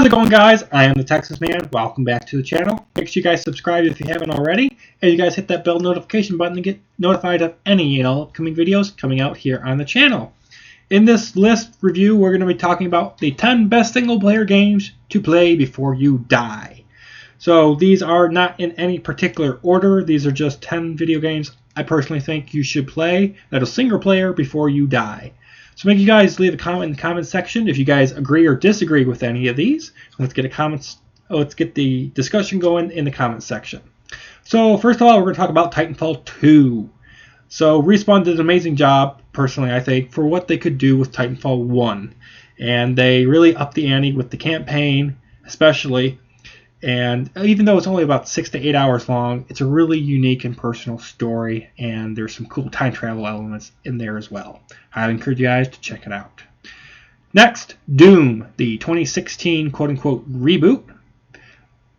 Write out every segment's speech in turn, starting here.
it going, guys? I am the Texas Man. Welcome back to the channel. Make sure you guys subscribe if you haven't already, and you guys hit that bell notification button to get notified of any and all upcoming videos coming out here on the channel. In this list review, we're going to be talking about the 10 best single-player games to play before you die. So these are not in any particular order. These are just 10 video games I personally think you should play that are single-player before you die. So make you guys leave a comment in the comment section if you guys agree or disagree with any of these. Let's get the discussion going in the comment section. So first of all, we're going to talk about Titanfall 2. So Respawn did an amazing job, personally I think, for what they could do with Titanfall 1. And they really upped the ante with the campaign, especially. And even though it's only about 6 to 8 hours long, it's a really unique and personal story, and there's some cool time travel elements in there as well. I encourage you guys to check it out. Next, Doom, the 2016 quote-unquote reboot.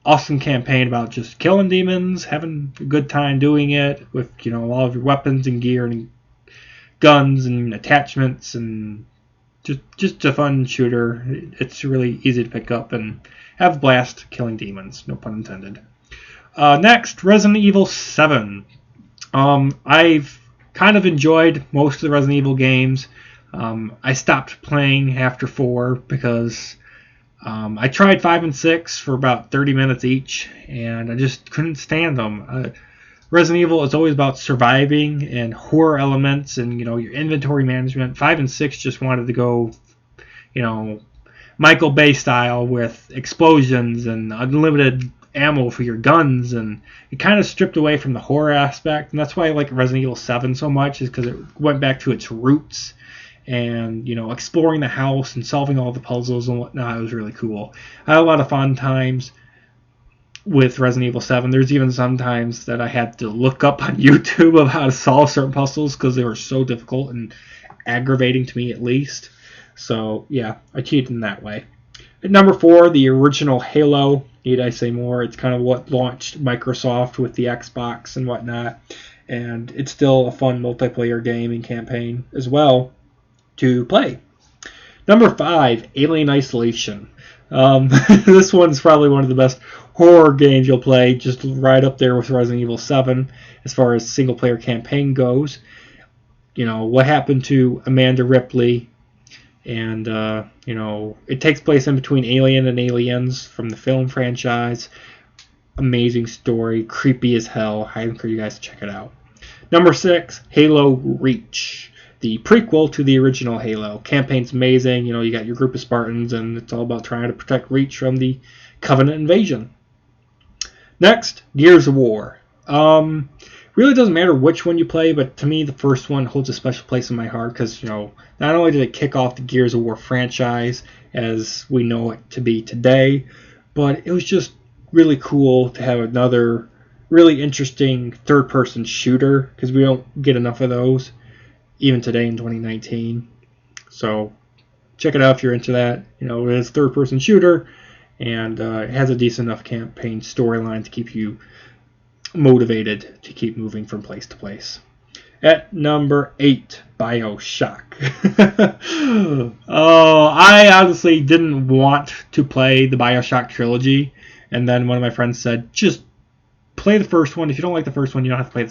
Awesome campaign about just killing demons, having a good time doing it with, all of your weapons and gear and guns and attachments, and just a fun shooter. It's really easy to pick up and have a blast killing demons, no pun intended. Next, Resident Evil 7. I've kind of enjoyed most of the Resident Evil games. I stopped playing after 4 because I tried 5 and 6 for about 30 minutes each, and I just couldn't stand them. Resident Evil is always about surviving and horror elements and, your inventory management. 5 and 6 just wanted to go, Michael Bay style with explosions and unlimited ammo for your guns, and it kind of stripped away from the horror aspect, and that's why I like Resident Evil 7 so much, is because it went back to its roots, and exploring the house and solving all the puzzles and whatnot. It was really cool. I had a lot of fun times with Resident Evil 7. There's even some times that I had to look up on YouTube of how to solve certain puzzles because they were so difficult and aggravating to me, at least. So, yeah, I cheated in that way. At number 4, the original Halo. Need I say more? It's kind of what launched Microsoft with the Xbox and whatnot. And it's still a fun multiplayer game and campaign as well to play. Number 5, Alien Isolation. This one's probably one of the best horror games you'll play, just right up there with Resident Evil 7 as far as single-player campaign goes. What happened to Amanda Ripley. And, it takes place in between Alien and Aliens from the film franchise. Amazing story. Creepy as hell. I encourage you guys to check it out. Number 6, Halo Reach. The prequel to the original Halo. Campaign's amazing. You got your group of Spartans, and it's all about trying to protect Reach from the Covenant invasion. Next, Gears of War. Really doesn't matter which one you play, but to me the first one holds a special place in my heart because, not only did it kick off the Gears of War franchise as we know it to be today, but it was just really cool to have another really interesting third-person shooter because we don't get enough of those even today in 2019. So check it out if you're into that. It's a third-person shooter, and it has a decent enough campaign storyline to keep you motivated to keep moving from place to place. At number 8, BioShock. I honestly didn't want to play the BioShock trilogy, and then one of my friends said, just play the first one. If you don't like the first one, you don't have to play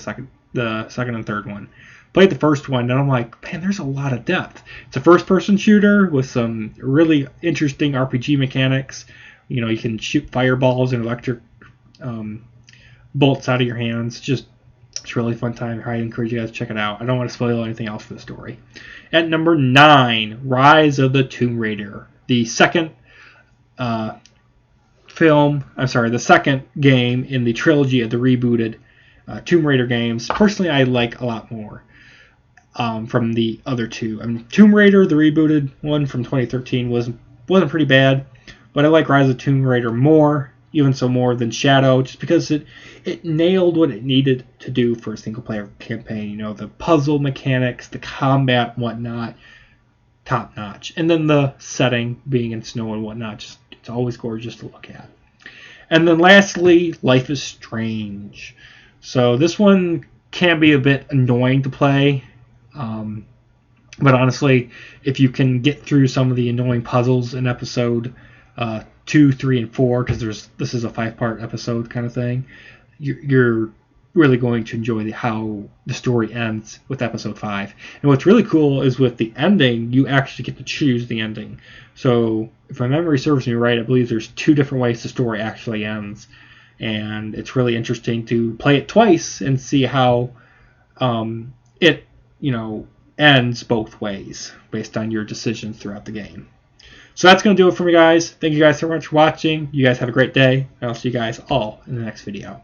the second and third one. Played the first one, and I'm like, man, there's a lot of depth. It's a first-person shooter with some really interesting RPG mechanics. You can shoot fireballs and electric bolts out of your hands. It's a really fun time. I encourage you guys to check it out. I don't want to spoil anything else for the story. At number 9, Rise of the Tomb Raider. The second the second game in the trilogy of the rebooted Tomb Raider games. Personally, I like a lot more from the other two. Tomb Raider, the rebooted one from 2013, wasn't pretty bad, but I like Rise of the Tomb Raider more. Even so more than Shadow, just because it nailed what it needed to do for a single-player campaign. The puzzle mechanics, the combat, and whatnot, top-notch. And then the setting, being in snow and whatnot, it's always gorgeous to look at. And then lastly, Life is Strange. So this one can be a bit annoying to play. But honestly, if you can get through some of the annoying puzzles in episode 2, 3, and 4, because this is a 5-part episode kind of thing, you're really going to enjoy how the story ends with episode 5. And what's really cool is with the ending, you actually get to choose the ending. So if my memory serves me right, I believe there's 2 different ways the story actually ends. And it's really interesting to play it twice and see how it, ends both ways based on your decisions throughout the game. So that's going to do it for me, guys. Thank you guys so much for watching. You guys have a great day. And I'll see you guys all in the next video.